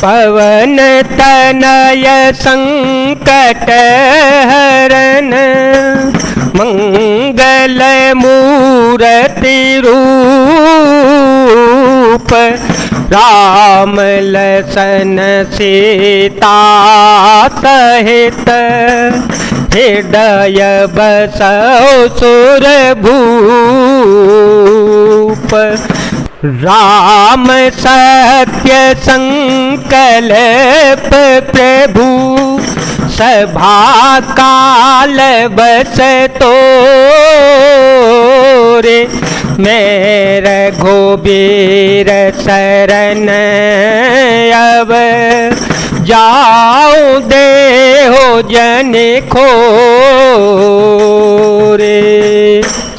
पवन तनय संकट हरन मंगल मूर्ति रूप राम लसन सीता सहित हृदय बसौ सुरभूप राम सत्य संकल्प प्रभु सभा काल बस तोरे मेरे घोबीर शरण अब जाऊं दे हो जन खोरे।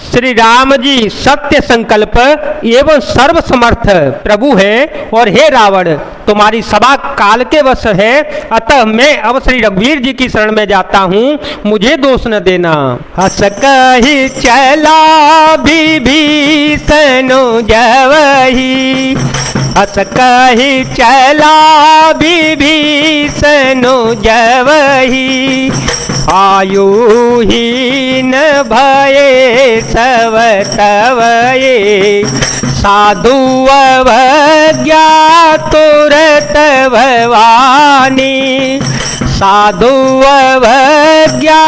श्री राम जी सत्य संकल्प एवं सर्व समर्थ प्रभु है और हे रावण तुम्हारी सभा काल के वश है, अतः मैं अब श्री रघुवीर जी की शरण में जाता हूँ, मुझे दोष न देना। हस कहि चला विभीषण जवहि हस कहि चला विभीषण जवहि आयुहीन भये सब तवये साधु अवज्ञा तुरत भवानी साधु अवज्ञा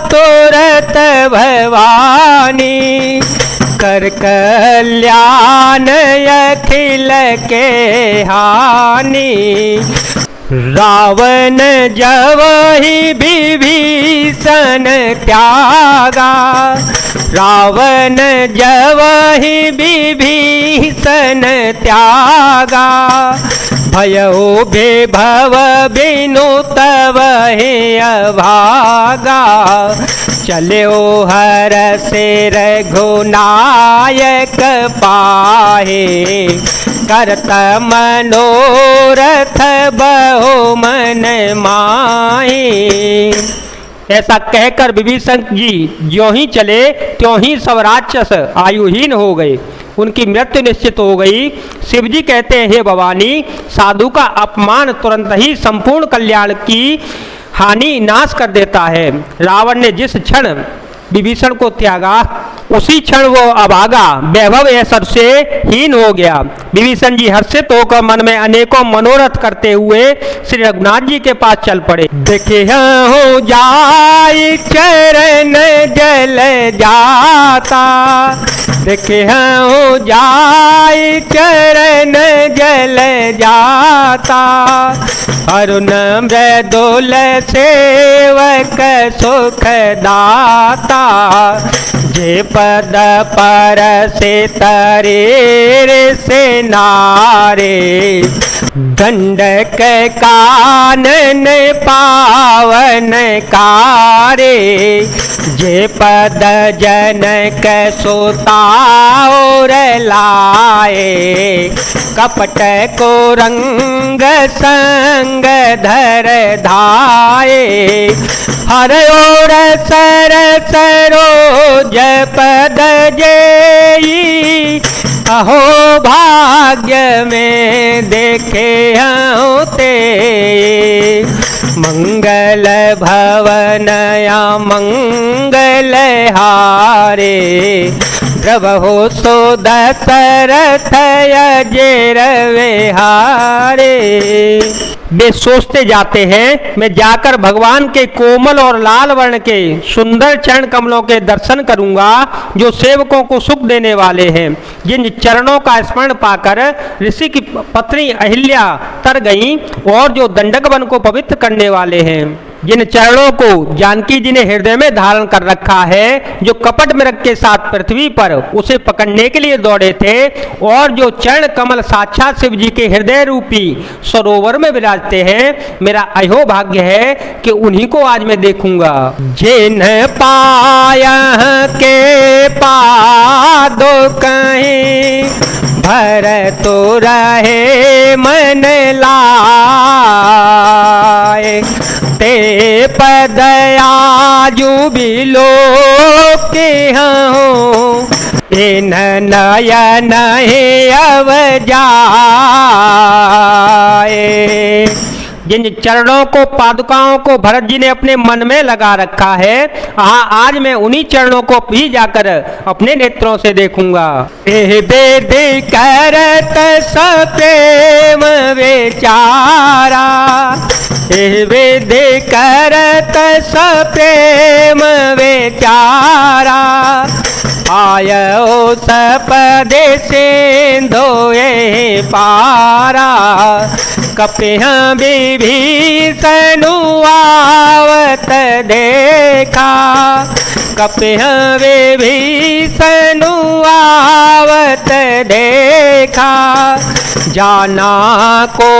तुरत भवानी कर कल्याण अखिल के हानि रावण जवहि विभीषण त्यागा रावण जवहि विभीषण त्यागा भयो विभव बिनु तव हे अभागा चलो हर से रघुनायक पाहे करत मनोरथ बहु मन माहे। ऐसा कहकर विभीषण जी ज्यों ही चले त्यों ही सब राक्षस आयुहीन हो गए, उनकी मृत्यु निश्चित हो गई। शिव जी कहते हैं हे भवानी साधु का अपमान तुरंत ही संपूर्ण कल्याण की हानि नाश कर देता है। रावण ने जिस क्षण विभीषण को त्यागा उसी क्षण वो अभागा वैभव ऐश्वर्य से हीन हो गया। विभीषण जी हर्षित होकर मन में अनेकों मनोरथ करते हुए श्री रघुनाथ जी के पास चल पड़े। देखे हो जाय चरण जल जाता देखे हो जाय चरण जल जाता अरुण मृदुल सेवक सुख दाता जे पद पर से तरे से नारे दंडक कानन पावन कारे जे पद जनक सोता और लाए कपट को रंग संग धर धाये हर और सर सरोज पद जेई अहो भाग्य में देखे होते मंगल भवनया मंगल हारे प्रभु सो दशरथ अजेर विहारे। वे सोचते जाते हैं मैं जाकर भगवान के कोमल और लाल वर्ण के सुंदर चरण कमलों के दर्शन करूंगा जो सेवकों को सुख देने वाले हैं। जिन चरणों का स्मरण पाकर ऋषि की पत्नी अहिल्या तर गईं और जो दंडक वन को पवित्र करने वाले हैं, जिन चरणों को जानकी जी ने हृदय में धारण कर रखा है, जो कपट मृग के साथ पृथ्वी पर उसे पकड़ने के लिए दौड़े थे और जो चरण कमल साक्षात शिव जी के हृदय रूपी सरोवर में विराजते हैं, मेरा अहो भाग्य है कि उन्हीं को आज मैं देखूंगा। जिन पाया के पादो कहीं भर तो रहे मन लाए ते पद आजू बिलो के हूँ इन नयन अब जाए आए। जिन चरणों को, पादुकाओं को भरत जी ने अपने मन में लगा रखा है, आज मैं उन्हीं चरणों को भी जाकर अपने नेत्रों से देखूंगा। एह वेद करत सप्रेम विचारा, एह वेद करत सप्रेम विचारा, आयो सपदे सिंधोए पारा, कपिह विभीषण आवत देखा, कपिह विभीषण आवत देखा, जाना को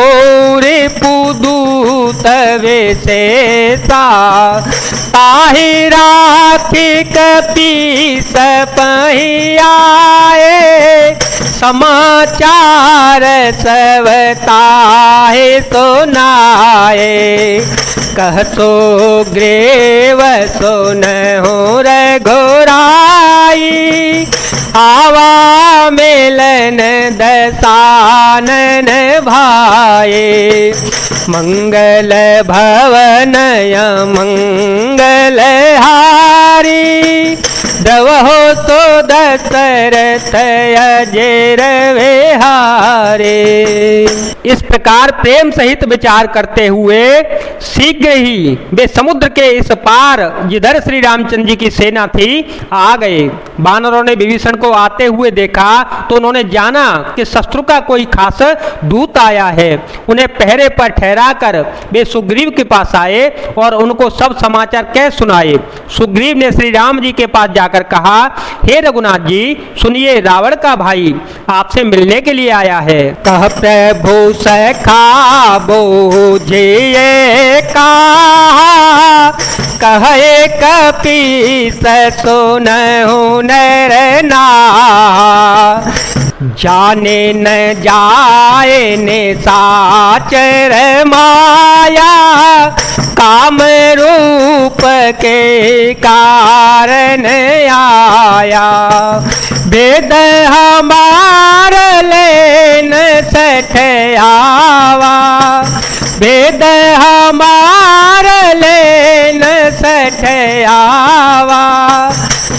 रिपुदूत विशेषा, ताहि राखी कपीस पहि आए, समाचार सब ताहि सुनाए, कह सुग्रीव सुनहु रघुराई, आवा मिलन दसानन भाई, मंगल भवन मंगल हारी, द्रवहो तो दशरथ अजेर विहारे। इस प्रकार प्रेम सहित विचार करते हुए शीघ्र ही वे समुद्र के इस पार जिधर श्री रामचंद्र जी की सेना थी आ गए। वानरों ने विभीषण को आते हुए देखा तो उन्होंने जाना कि शत्रु का कोई खास दूत आया है। उन्हें पहरे पर ठहरा कर वे सुग्रीव के पास आए और उनको सब समाचार कह सुनाए। सुग्रीव ने श्री राम जी के पास जाकर कहा, हे रघुनाथ जी सुनिए, रावण का भाई आपसे मिलने के लिए आया है। कह प्रभु सखा बोझिए कहा, कहे कपीस सुनहु नर नाहा, जाने न जाए निशाचर माया, काम रूप के कारण आया, वेद हमार लेन सठ आवा, वेद हमार लेन सठ आवा,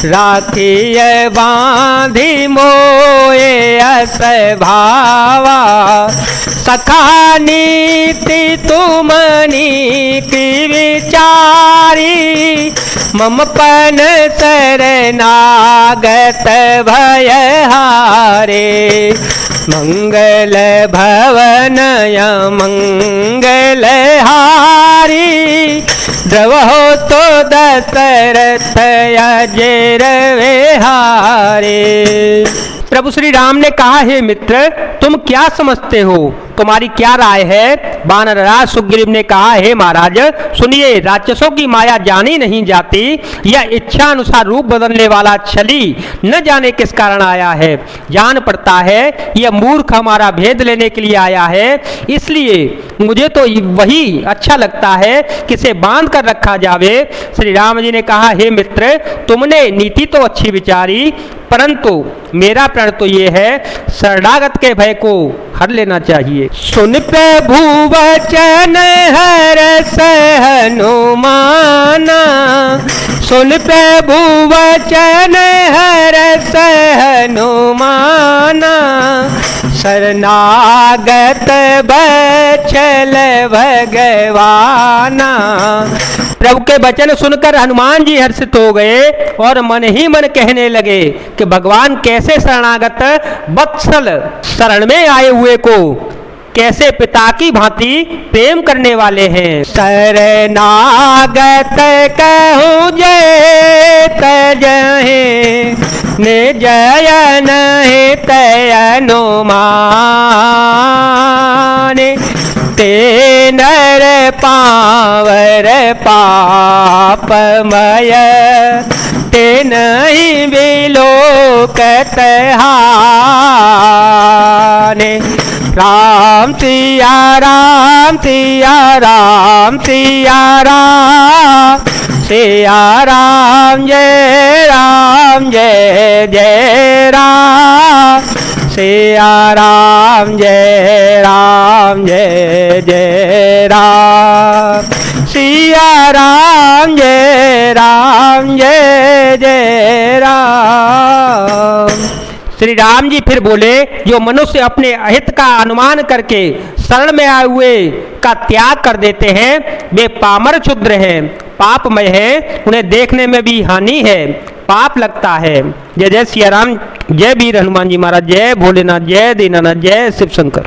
राखिय बांधी मोए अस भावा, सखा नीति तुमनी की विचारी, मम पन शरणागत भय हारे, मंगल भवन मंगल हारी, द्रवहो तो दशरथ अजेर विहारे। प्रभु श्री राम ने कहा, हे मित्र तुम क्या समझते हो, तुम्हारी क्या राय है। वानरराज सुग्रीव ने कहा, हे महाराज सुनिए, राक्षसों की माया जानी नहीं जाती, यह इच्छा अनुसार रूप बदलने वाला छली न जाने किस कारण आया है। जान पड़ता है यह मूर्ख हमारा भेद लेने के लिए आया है, इसलिए मुझे तो वही अच्छा लगता है कि इसे बांध कर रखा जावे। श्री राम जी ने कहा, हे मित्र तुमने नीति तो अच्छी विचारी, परंतु मेरा प्रण तो ये है शरणागत के भय को हर लेना चाहिए। सुन प्रभु वचन हरष हनुमाना, सुन प्रभु वचन हरष हनुमाना, शरणागत बछल भगवाना। प्रभु के वचन सुनकर हनुमान जी हर्षित हो गए और मन ही मन कहने लगे कि भगवान कैसे शरणागत वत्सल शरण में आए हुए को कैसे पिता की भांति प्रेम करने वाले हैं। शरणागत कहूँ जय तजहे निजयन हित अनुमान, ते नर पावर पापमय, ते नहीं विलोकत हाने। राम सिया राम सिया राम सिया राम, सिया राम जय जय राम, सिया राम जय जय राम, सिया राम जय जय राम। श्री राम जी फिर बोले, जो मनुष्य अपने अहित का अनुमान करके शरण में आए हुए का त्याग कर देते हैं, वे पामर क्षुद्र हैं, पापमय हैं, उन्हें देखने में भी हानि है, पाप लगता है। जय जय सिया राम, जय वीर हनुमान जी महाराज, जय भोलेनाथ, जय दीनानाथ, जय शिव शंकर।